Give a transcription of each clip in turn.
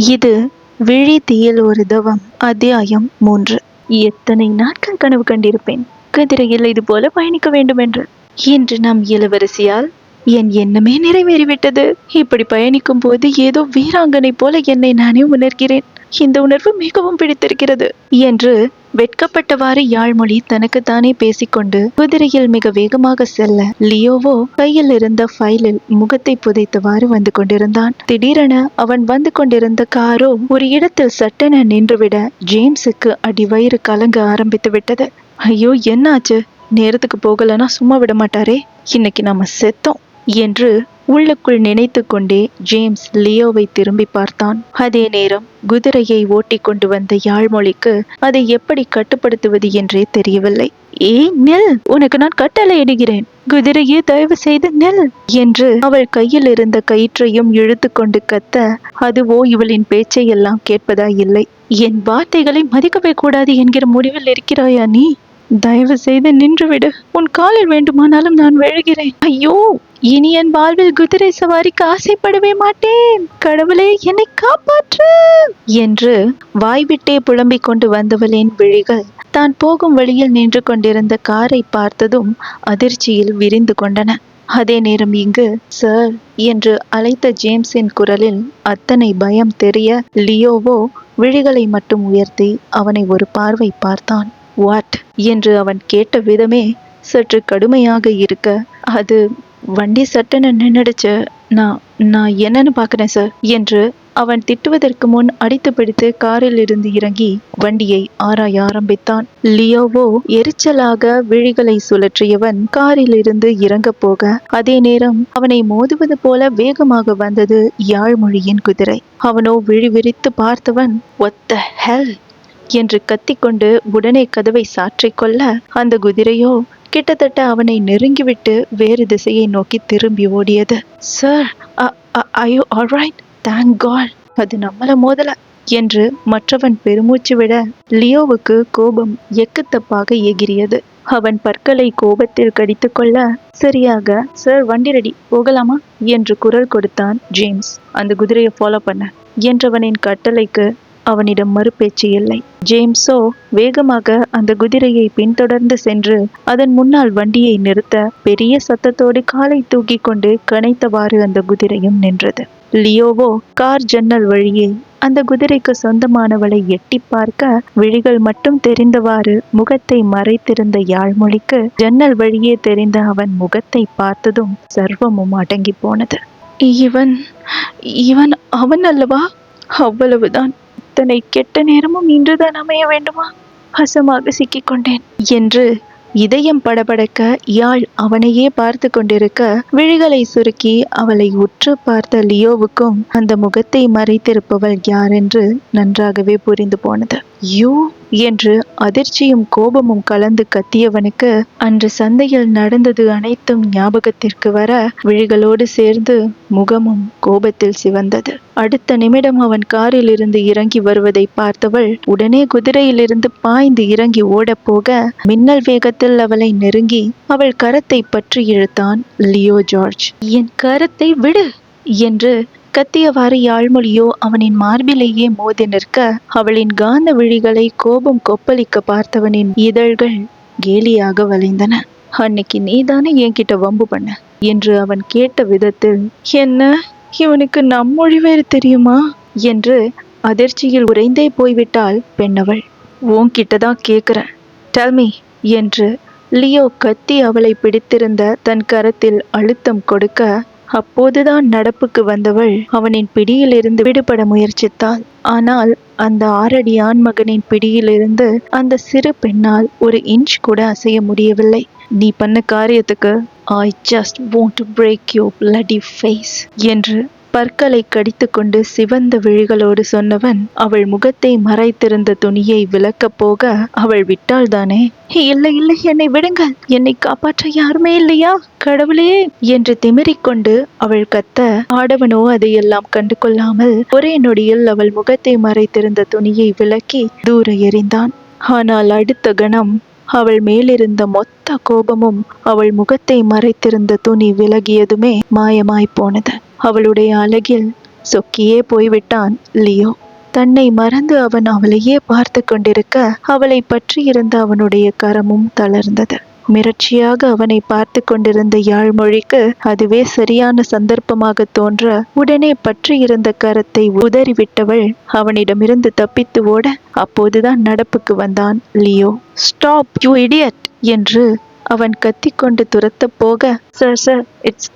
இது விழி தீயில் ஒரு தவம். அத்தியாயம் 3. எத்தனை நாட்கள் கனவு கண்டிருப்பேன் குதிரையில் இது போல பயணிக்க வேண்டும் என்று. இன்று நம் இளவரசியால் என் எண்ணமே நிறைவேறிவிட்டது. இப்படி பயணிக்கும் போது ஏதோ வீராங்கனை போல என்னை நானே உணர்கிறேன். இந்த உணர்வு மிகவும் பிடித்திருக்கிறது என்று வெட்கப்பட்டவாறு யாழ்மொழி தனக்குத்தானே பேசிக்கொண்டு குதிரையில் மிக வேகமாக செல்ல, லியோவோ கையில் இருந்த ஃபைலில் முகத்தை புதைத்தவாறு வந்து கொண்டிருந்தான். திடீரென அவன் வந்து கொண்டிருந்த காரோ ஒரு இடத்தில் சட்டென நின்றுவிட ஜேம்ஸுக்கு அடிவயிறு கலங்க ஆரம்பித்து விட்டது. ஐயோ, என்னாச்சு? நேரத்துக்கு போகலன்னா சும்மா விட மாட்டாரே, இன்னைக்கு நாம செத்தோம் என்று உள்ளுக்குள் நினைத்து கொண்டே ஜேம்ஸ் லியோவை திரும்பி பார்த்தான். அதே நேரம் குதிரையை ஓட்டி கொண்டு வந்த யாழ்மொழிக்கு அதை எப்படி கட்டுப்படுத்துவது என்றே தெரியவில்லை. ஏய் நெல், உனக்கு நான் கட்டளை இடுகிறேன், குதிரையே தயவு செய்து நெல் என்று அவள் கையில் இருந்த கயிற்றையும் இழுத்து கொண்டு கத்த, அதுவோ இவளின் பேச்சை எல்லாம் கேட்பதா இல்லை. என் வார்த்தைகளை மதிக்கவே கூடாது என்கிற முடிவில் இருக்கிறாயா நீ? தயவு செய்து நின்றுவிடு, உன் காலில் வேண்டுமானாலும் நான் விழுகிறேன். ஐயோ, இனி என் வாழ்வில் குதிரை சவாரிக்கு ஆசைப்படவே மாட்டேன். கடவுளே, என்னை காப்பாற்று என்று வாய்விட்டே புலம்பிக் கொண்டு வந்தவளின் விழிகள் தான் போகும் வழியில் நின்று கொண்டிருந்த காரை பார்த்ததும் அதிர்ச்சியில் விரிந்து கொண்டன. அதே நேரம் இங்கு சார் என்று அழைத்த ஜேம்ஸின் குரலில் அத்தனை பயம் தெரிய, லியோவோ விழிகளை மட்டும் உயர்த்தி அவனை ஒரு பார்வை பார்த்தான். வாட் என்று அவன் கேட்ட விதமே சற்று கடுமையாக இருக்க, அது வண்டி சட்டென நின்னுடுச்சு, நான் என்னன்னு பார்க்குறேன் சார் என்று அவன் திட்டுவதற்கு முன் அடித்து பிடித்து காரில் இருந்து இறங்கி வண்டியை ஆராய ஆரம்பித்தான். லியோவோ எரிச்சலாக விழிகளை சுழற்றியவன் காரில் இருந்து இறங்க போக, அதே நேரம் அவனை மோதுவது போல வேகமாக வந்தது யாழ்மொழியின் குதிரை. அவனோ விழி விரித்து பார்த்தவன் what the hell என்று கத்திக்கொண்டு உடனே கதவை சாற்றிக் கொள்ள, அந்த குதிரையோ கிட்டத்தட்ட அவனை நெருங்கிவிட்டு வேறு திசையை நோக்கி திரும்பி ஓடியது. Sir, are you all right? Thank God, அது நம்மள மோதல என்று மற்றவன் பெருமூச்சு விட, லியோவுக்கு கோபம் எக்குத்தப்பாக எகிரியது. அவன் பற்களை கோபத்தில் கடித்து கொள்ள, சரியாக சார் வண்டி ரெடி, போகலாமா என்று குரல் கொடுத்தான் ஜேம்ஸ். அந்த குதிரையை ஃபாலோ பண்ண என்றவனின் கட்டளைக்கு அவனிடம் மறுபேச்சு இல்லை. ஜேம்ஸோ வேகமாக அந்த குதிரையை பின்தொடர்ந்து சென்று அதன் முன்னால் வண்டியை நிறுத்த, பெரிய சத்தத்தோடு காலை தூக்கி கொண்டு கனைத்தவாறு அந்த குதிரையும் நின்றது. லியோவோ கார் ஜன்னல் வழியே அந்த குதிரைக்கு சொந்தமானவளை எட்டி பார்க்க, விழிகள் மட்டும் தெரிந்தவாறு முகத்தை மறைத்திருந்த யாழ்மொழிக்கு ஜன்னல் வழியே தெரிந்த அவன் முகத்தை பார்த்ததும் சர்வமும் அடங்கி போனது. இவன் அவன் அல்லவா? அவ்வளவுதான். இத்தனை கெட்ட நேரமும் இன்றுதான் அமைய வேண்டுமா? ஹசமாக சிக்கிக்கொண்டேன் என்று இதயம் படபடக்க யாழ் அவனையே பார்த்து கொண்டிருக்க, விழிகளை சுருக்கி அவளை உற்று பார்த்த லியோவுக்கும் அந்த முகத்தை மறைத்திருப்பவள் யார் என்று நன்றாகவே புரிந்து போனது. யூ என்று அதிர்ச்சியும் கோபமும் கலந்து கத்தியவனுக்கு அன்று சந்தையில் நடந்தது அனைத்தும் ஞாபகத்திற்கு வர, விழிகளோடு சேர்ந்து முகமும் கோபத்தில் சிவந்தது. அடுத்த நிமிடம் அவன் காரில் இருந்து இறங்கி வருவதை பார்த்தவள் உடனே குதிரையிலிருந்து பாய்ந்து இறங்கி ஓடப்போக, மின்னல் வேகத்தில் அவளை நெருங்கி அவள் கரத்தை பற்றி இழுத்தான் லியோ ஜார்ஜ். என் கரத்தை விடு என்று கத்தியவாறு யாழ்மொழியோ அவனின் மார்பிலேயே மோதி நிற்க, அவளின் காந்த விழிகளை கோபம் கொப்பளிக்க பார்த்தவனின் இதழ்கள் கேலியாக வளைந்தன. அன்னைக்கு நீதானே என்கிட்ட வம்பு பண்ண என்று அவன் கேட்ட விதத்தில், என்ன இவனுக்கு நம் மொழி வேறு தெரியுமா என்று அதிர்ச்சியில் உறைந்தே போய்விட்டாள் பெண்ணவள். உன்கிட்டதான் கேட்குறேன், டெல் மீ என்று லியோ கத்தி அவளை பிடித்திருந்த தன் கரத்தில் அழுத்தம் கொடுக்க, அப்போதுதான் நடப்புக்கு வந்தவள் அவனின் பிடியிலிருந்து விடுபட முயற்சித்தாள். ஆனால் அந்த 6 அடி ஆண்மகனின் பிடியிலிருந்து அந்த சிறு பெண்ணால் ஒரு இன்ச் கூட அசைய முடியவில்லை. நீ பண்ண காரியத்துக்கு I just want to break your bloody face என்று பற்களை கடித்து கொண்டு சிவந்த விழிகளோடு சொன்னவன் அவள் முகத்தை மறைத்திருந்த துணியை விலக்கப் போக, அவள் விட்டாள் தானே. இல்லை இல்லை, என்னை விடுங்கள், என்னை காப்பாற்ற யாருமே இல்லையா கடவுளே என்று திமிரிக்கொண்டு அவள் கத்த, ஆடவனோ அதையெல்லாம் கண்டு கொள்ளாமல் ஒரே நொடியில் அவள் முகத்தை மறைத்திருந்த துணியை விலக்கி தூர எறிந்தான். ஆனால் அடுத்த கணம் அவள் மேலிருந்த மொத்த கோபமும் அவள் முகத்தை மறைத்திருந்த துணி விலகியதுமே மாயமாய் போனது. அவளுடைய அழகில் சொக்கியே போய்விட்டான் லியோ. தன்னை மறந்து அவன் அவளையே பார்த்து கொண்டிருக்க அவளை பற்றி இருந்த அவனுடைய கரமும் தளர்ந்தது. மிரட்சியாக அவனை பார்த்து கொண்டிருந்த யாழ்மொழிக்கு அதுவே சரியான சந்தர்ப்பமாக தோன்ற உடனே பற்றி இருந்த கரத்தை உதறிவிட்டவள் அவனிடமிருந்து தப்பித்து ஓட அப்போதுதான் நடப்புக்கு வந்தான் லியோ. ஸ்டாப் யூ இடியட் என்று அவன் கத்திக்கொண்டு துரத்த போக, sir sir,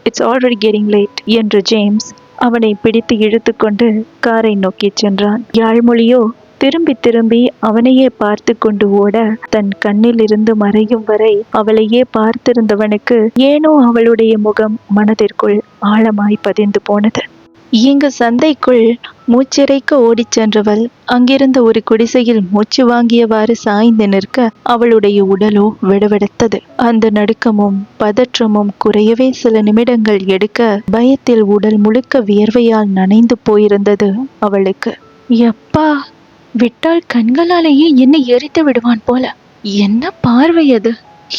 it's already getting late என்று ஜேம்ஸ் அவனை பிடித்து இழுத்து கொண்டு காரை நோக்கி சென்றான். யாழ்மொழியோ திரும்பி திரும்பி அவனையே பார்த்து கொண்டு ஓட தன் கண்ணில் இருந்து மறையும் வரை அவளையே பார்த்திருந்தவனுக்கு ஏனோ அவளுடைய முகம் மனதிற்குள் ஆழமாய் பதிந்து போனது. இங்கு சந்தைக்குள் மூச்சிறைக்க ஓடிச் சென்றவள் அங்கிருந்த ஒரு குடிசையில் மூச்சு வாங்கியவாறு சாய்ந்து நிற்க அவளுடைய உடலோ விடவெடுத்தது. அந்த நடுக்கமும் பதற்றமும் குறையவே சில நிமிடங்கள் எடுக்க பயத்தில் உடல் முழுக்க வியர்வையால் நனைந்து போயிருந்தது அவளுக்கு. எப்பா, விட்டால் கண்களாலேயே என்னை எரித்து விடுவான் போல. என்ன பார்வை அது!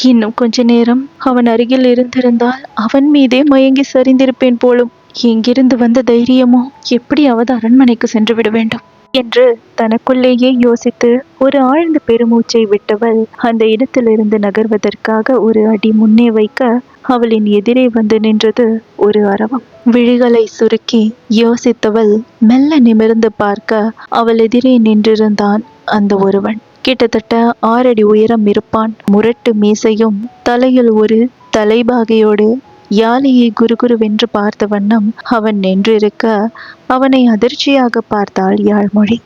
இன்னும் கொஞ்ச நேரம் அவன் அருகில் இருந்திருந்தால் அவன் மீதே மயங்கி சரிந்திருப்பேன் போலும். எங்கிருந்து வந்த தைரியமோ! எப்படியாவது அரண்மனைக்கு சென்று விட வேண்டும் என்று தனக்குள்ளேயே யோசித்து ஒரு ஆழ்ந்த பெருமூச்சை விட்டவள் அந்த இடத்திலிருந்து நகர்வதற்காக ஒரு அடி முன்னே வைக்க அவளின் எதிரே வந்து நின்றது ஒரு அரவம். விழிகளை சுருக்கி யோசித்தவள் மெல்ல நிமிர்ந்து பார்க்க அவள் எதிரே நின்றிருந்தான் அந்த ஒருவன். கிட்டத்தட்ட 6 அடி உயரம் இருப்பான். முரட்டு மீசையும் தலையில் ஒரு தலைபாகையோடு யாழியை குறுகுருவென்று பார்த்த வண்ணம் அவன் நின்றிருக்க அவனை அதிர்ச்சியாக பார்த்தாள் யாழ்மொழி.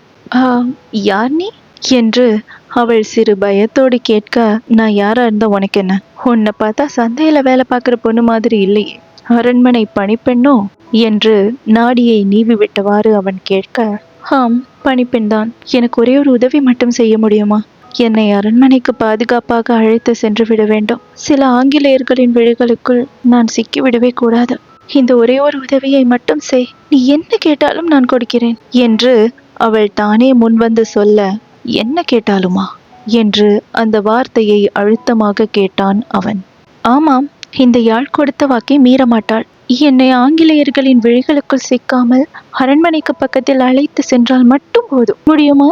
யார் நீ என்று அவள் சிறு பயத்தோடு கேட்க, நான் யாரா இருந்தா உனக்கு என்ன? உன்னை பார்த்தா சந்தையில வேலை பார்க்குற பொண்ணு மாதிரி இல்லையே, அரண்மனை பணிப்பெண்ணோ என்று நாடியை நீவி விட்டவாறு அவன் கேட்க, ஆம், பணிப்பெண் தான். எனக்கு ஒரே ஒரு உதவி மட்டும் செய்ய முடியுமா? என்னை அரண்மனைக்கு பாதுகாப்பாக அழைத்து சென்று விட வேண்டும். சில ஆங்கிலேயர்களின் விழிகளுக்குள் நான் சிக்கிவிடவே கூடாது. இந்த ஒரே ஒரு உதவியை மட்டும் செய். நீ என்ன கேட்டாலும் நான் கொடுக்கிறேன் என்று அவள் தானே முன்வந்து சொல்ல, என்ன கேட்டாலுமா என்று அந்த வார்த்தையை அழுத்தமாக கேட்டான் அவன். ஆமாம், இந்த யாழ் கொடுத்த வாக்கை மீறமாட்டாள். என்னை ஆங்கிலேயர்களின் விழிகளுக்குள் சிக்காமல் அரண்மனைக்கு பக்கத்தில் அழைத்து சென்றால் மட்டும் போதும். முடியுமா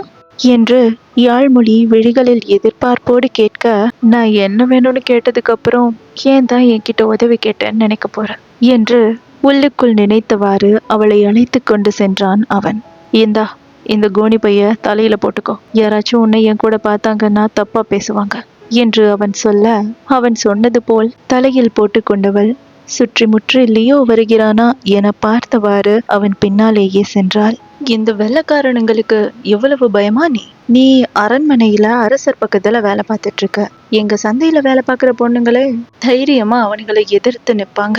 என்று யாழ்மொழி விழிகளில் எதிர்பார்ப்போடு கேட்க, நான் என்ன வேணும்னு கேட்டதுக்கு அப்புறம் ஏன் தான் என்கிட்ட உதவி கேட்டேன்னு நினைக்க போறேன் என்று உள்ளுக்குள் நினைத்தவாறு அவளை அழைத்து கொண்டு சென்றான் அவன். இந்தா, இந்த கோணி பைய தலையில போட்டுக்கோ. யாராச்சும் உன்னை என் கூட பார்த்தாங்கன்னா தப்பா பேசுவாங்க என்று அவன் சொல்ல, அவன் சொன்னது போல் தலையில் போட்டு கொண்டவள் சுற்றி முற்றி லியோ வருகிறானா என பார்த்தவாறு அவன் பின்னாலேயே சென்றாள். இந்த வெள்ளக்காரனுங்களுக்கு எவ்வளவு பயமா? நீ அரண்மனையில அரசர் பக்கத்துல வேலை பார்த்துட்டு இருக்க. எங்க சந்தையில வேலை பார்க்குற பொண்ணுங்களே தைரியமா அவனுங்களை எதிர்த்து நிற்பாங்க.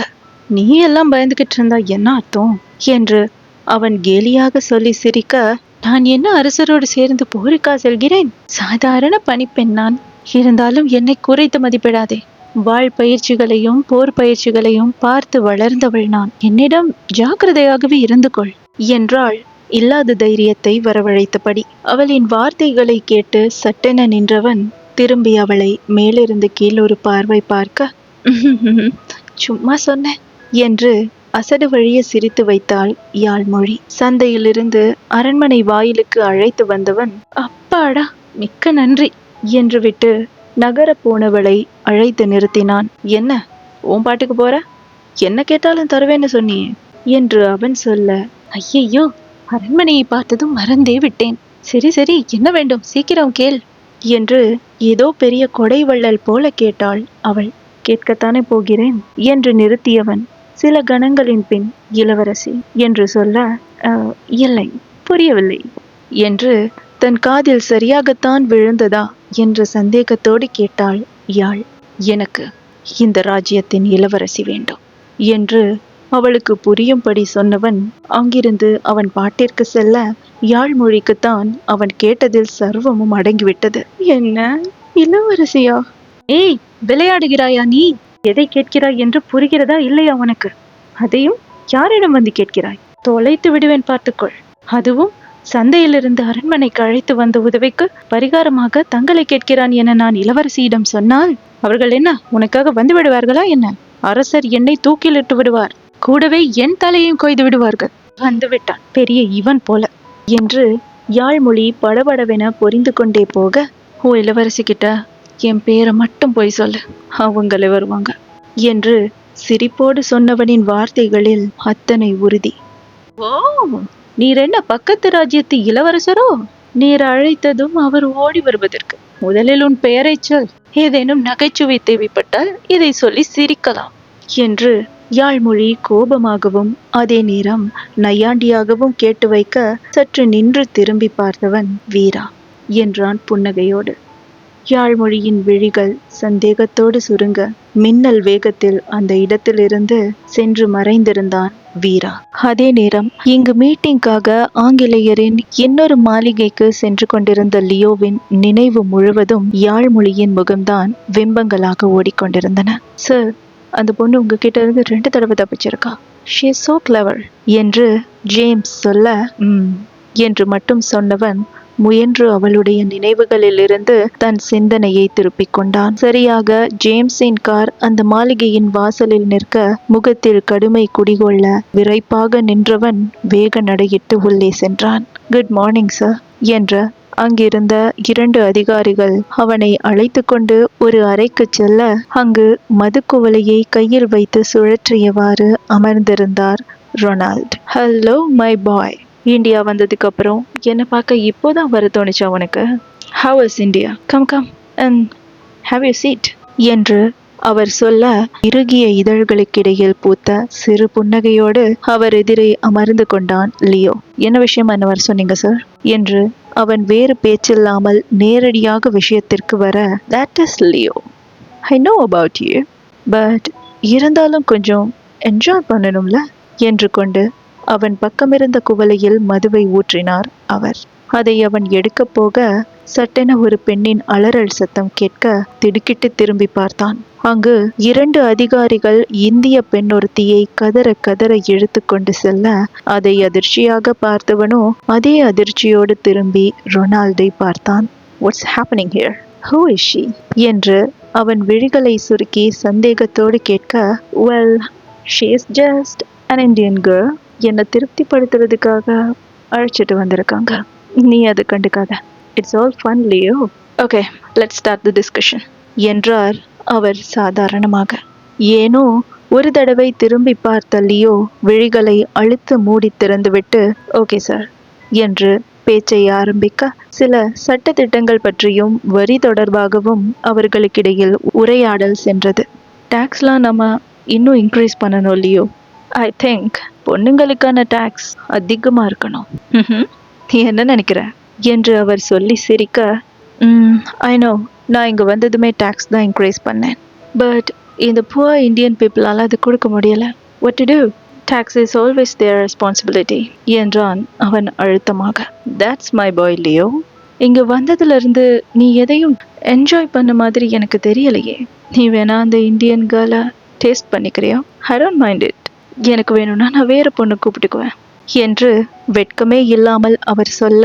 நீ எல்லாம் பயந்துகிட்டு இருந்தா என்ன அர்த்தம் என்று அவன் கேலியாக சொல்லி சிரிக்க, நான் என்ன அரசரோடு சேர்ந்து போருக்கா செல்கிறேன்? சாதாரண பணிப்பெண் நான். இருந்தாலும் என்னை குறைத்து மதிப்பிடாதே. வாழ் பயிற்சிகளையும் போர் பயிற்சிகளையும் பார்த்து வளர்ந்தவள் நான். என்னிடம் ஜாக்கிரதையாகவே இருந்து கொள் என்றாள் இல்லாத தைரியத்தை வரவழைத்தபடி. அவளின் வார்த்தைகளை கேட்டு சட்டென நின்றவன் திரும்பி அவளை மேலிருந்து கீழ் ஒரு பார்வை பார்க்க, சும்மா சொன்னேன் என்று அசடு வழிய சிரித்து வைத்தாள் யாழ்மொழி. சந்தையிலிருந்து அரண்மனை வாயிலுக்கு அழைத்து வந்தவன், அப்பாடா, மிக்க நன்றி என்று விட்டு நகர போனவளை அழைத்து நிறுத்தினான். என்ன, உன் பாட்டுக்கு போற? என்ன கேட்டாலும் தருவேன்னு சொன்னியே என்று அவன் சொல்ல, ஐயையோ, அரண்மனையை பார்த்ததும் மறந்தே விட்டேன். சரி சரி, என்ன வேண்டும், சீக்கிரம் கேள் என்று ஏதோ பெரிய கொடை வள்ளல் போல கேட்டாள் அவள். கேட்கத்தானே போகிறேன் என்று நிறுத்தியவன் சில கணங்களின் பின் இளவரசி என்று சொல்ல, இல்லை, புரியவில்லை என்று தன் காதில் சரியாகத்தான் விழுந்ததா என்ற சந்தேகத்தோடு கேட்டாள் யாழ். எனக்கு இந்த ராஜ்யத்தின் இளவரசி வேண்டும் என்று அவளுக்கு புரியும்படி சொன்னவன் அங்கிருந்து அவன் பாட்டிற்கு செல்ல, யாழ்மொழிக்குத்தான் அவன் கேட்டதில் சர்வமும் அடங்கிவிட்டது. என்ன, இளவரசியா? ஏய், விளையாடுகிறாயா நீ? எதை கேட்கிறாய் என்று புரிகிறதா இல்லையா உனக்கு? அதையும் யாரிடம் வந்து கேட்கிறாய்? தொலைத்து விடுவேன், பார்த்துக்கொள். அதுவும் சந்தையிலிருந்து அரண்மனைக்கு அழைத்து வந்த உதவிக்கு பரிகாரமாக தங்களை கேட்கிறான் என நான் இளவரசியிடம் சொன்னால் அவர்கள் என்ன உனக்காக வந்து விடுவார்களா என்ன? அரசர் என்னை தூக்கிலிட்டு விடுவார், கூடவே என் தலையையும் கொய்து விடுவார்கள். வந்துவிட்டான் பெரிய இவன் போல என்று யாழ்மொழி படபடவென பொரிந்து கொண்டே போக, ஓ இளவரசிக்கிட்ட என் பேரை மட்டும் போய் சொல்லு, அவங்களே வருவாங்க என்று சிரிப்போடு சொன்னவனின் வார்த்தைகளில் அத்தனை உறுதி. ஓ, நீர் என்ன பக்கத்து ராஜ்யத்து இளவரசரோ? நீர் அழைத்ததும் அவர் ஓடி வருவதற்கு முதலில் உன் பெயரை சொல், ஏதேனும் நகைச்சுவை தேவைப்பட்டால் இதை சொல்லி சிரிக்கலாம் என்று யாழ்மொழி கோபமாகவும் அதே நேரம் நையாண்டியாகவும் கேட்டு வைக்க, சற்று நின்று திரும்பி பார்த்தவன் வீரா என்றான் புன்னகையோடு. யாழ்மொழியின் விழிகள் சந்தேகத்தோடு சுருங்க, மின்னல் வேகத்தில் அந்த இடத்திலிருந்து சென்று மறைந்திருந்தான் வீரா. அதே நேரம் இங்கு மீட்டிங்காக ஆங்கிலேயரின் இன்னொரு மாளிகைக்கு சென்று கொண்டிருந்த லியோவின் நினைவு முழுவதும் யாழ்மொழியின் முகம்தான் பிம்பங்களாக ஓடிக்கொண்டிருந்தன. சார், அந்த பொண்ணு உங்ககிட்ட இருந்து 2 தடவை தப்பிச்சிருக்கா. ஷீ இஸ் சோ கிளவர் என்று ஜேம்ஸ் சொல்ல, என்று மட்டும் சொன்னவன் முயன்று அவளுடைய நினைவுகளில் இருந்து தன் சிந்தனையை திருப்பிக் கொண்டான். சரியாக ஜேம்ஸின் கார் அந்த மாளிகையின் வாசலில் நிற்க, முகத்தில் கடுமை குடிகொள்ள விரைப்பாக நின்றவன் வேக நடையிட்டு உள்ளே சென்றான். குட் மார்னிங் சார் என்ற அங்கிருந்த 2 அதிகாரிகள் அவனை அழைத்து கொண்டு ஒரு அறைக்கு செல்ல, அங்கு மதுக்குவளையை கையில் வைத்து சுழற்றியவாறு அமர்ந்திருந்தார் Ronald. Hello my boy, India வந்ததுக்கு அப்புறம் என்னை பார்க்க இப்போதான் வர தோணுச்சா உனக்கு? How is India? Come come and have you seat என்று அவர் சொல்ல, இறுகிய இதழ்களுக்கிடையில் பூத்த சிறு புன்னகையோடு அவர் எதிரே அமர்ந்து கொண்டான் லியோ. என்ன விஷயம் என்ன வர சொன்னீங்க சார் என்று அவன் வேறு பேச்சில்லாமல் நேரடியாக விஷயத்திற்கு வர, that is Leo, I know about you, but இருந்தாலும் கொஞ்சம் என்ஜாய் பண்ணணும்ல என்று கொண்டு அவன் பக்கமிருந்த குவளையில் மதுவை ஊற்றினார் அவர். அதை அவன் எடுக்கப் போக, சட்டென ஒரு பெண்ணின் அலறல் சத்தம் கேட்க திடுக்கிட்டு திரும்பி பார்த்தான். அங்கு 2 அதிகாரிகள் இந்திய பெண் ஒருத்தியை கதற கதற இழுத்து கொண்டு செல்ல, அதை அதிர்ச்சியாக பார்த்தவனோ அதே அதிர்ச்சியோடு திரும்பி ரொனால்டை பார்த்தான். What's happening here? Who is she என்று அவன் விழிகளை சுருக்கி சந்தேகத்தோடு கேட்க, well, she is just an Indian girl. என்னை திருப்திப்படுத்துறதுக்காக அழைச்சிட்டு வந்திருக்காங்க. நீ அதை கண்டுக்காத. It's all fun Leo. Okay, let's start the discussion என்றார் அவர் சாதாரணமாக. ஏனோ ஒரு தடவை திரும்பி பார்த்த லியோ விழிகளை அழுத்த மூடி திறந்துவிட்டு, ஓகே சார் என்று பேச்சை ஆரம்பிக்க, சில சட்ட திட்டங்கள் பற்றியும் வரி தொடர்பாகவும் அவர்களுக்கிடையில் உரையாடல் சென்றது. டாக்ஸ்லாம் நம்ம இன்னும் இன்க்ரீஸ் பண்ணணும் லியோ. ஐ திங்க் பொண்ணுங்களுக்கான டாக்ஸ் அதிகமாக இருக்கணும். நீ என்ன நினைக்கிற என்று அவர் சொல்லி சிரிக்க, ஐ நோ, நான் இங்கே வந்ததுமே டாக்ஸ் தான் இன்க்ரீஸ் பண்ணேன். பட் இந்த புவர் இந்தியன் பீப்புளால் அது கொடுக்க முடியலை. What to do? Tax is always their responsibility என்றான் அவன் அழுத்தமாக. That's my boy Leo. இங்கே வந்ததுலேருந்து நீ எதையும் என்ஜாய் பண்ண மாதிரி எனக்கு தெரியலையே. நீ வேணா அந்த இந்தியன் கேர்ளை டேஸ்ட் பண்ணிக்கிறியா? I don't mind it. எனக்கு வேணும்னா நான் வேறு பொண்ணு கூப்பிட்டுக்குவேன் என்று வெட்கமே இல்லாமல் அவர் சொல்ல,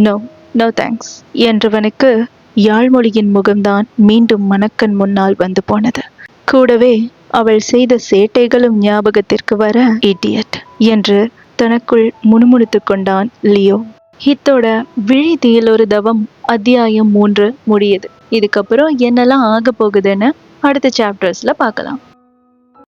நோ நோ தேங்க்ஸ் என்றவனுக்கு யாழ்மொழியின் முகம்தான் மீண்டும் மனக்கண் முன்னால் வந்து போனது. கூடவே அவள் செய்த சேட்டைகளும் ஞாபகத்திற்கு வர, இடியட் என்று தனக்குள் முணுமுணுத்து கொண்டான் லியோ. இத்தோட விழிதியில் ஒரு தவம் அத்தியாயம் 3 முடியுது. இதுக்கப்புறம் என்னெல்லாம் ஆக போகுதுன்னு அடுத்த சாப்டர்ஸ்ல பார்க்கலாம்.